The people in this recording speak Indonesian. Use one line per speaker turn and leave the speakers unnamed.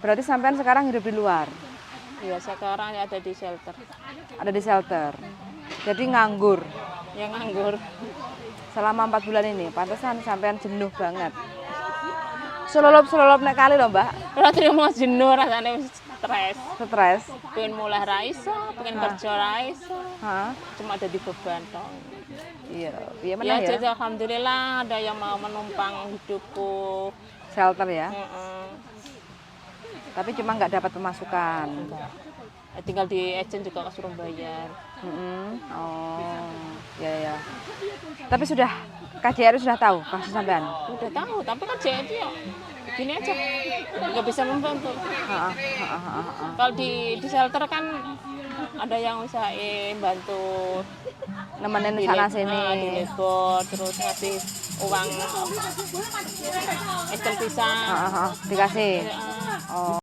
Berarti sampean sekarang hidup di luar?
Iya, sekarang ada di shelter.
Ada di shelter. Jadi nganggur
Yang nganggur.
selama 4 bulan ini. Pantesan sampean jenuh banget. Selolop-selolop nek kali loh, Mbak.
Ora trimo jenuh rasane wis stres.
Stres.
Pengen mulai ra iso, pengen kerja ra iso.
Hah?
Cuma ada di beban dong.
Iya, iya
Ya,
mana ya?
jadi alhamdulillah ada yang mau menumpang hidupku.
Shelter ya.
Heeh.
Tapi cuma nggak dapat pemasukan.
Tinggal di agent juga kesuruh bayar.
Oh, ya ya. Tapi sudah KJRI sudah tahu kasus sampean?
Udah tahu, tapi kan jadi ya gini aja, nggak bisa membantu.
Heeh, heeh, heeh, heeh.
Kalau di shelter kan ada yang usahain bantu
Nemenin sana
di
sini.
labor, terus ngasih uang es pisang.
Heeh, heeh, dikasih.
Ya,
Oh.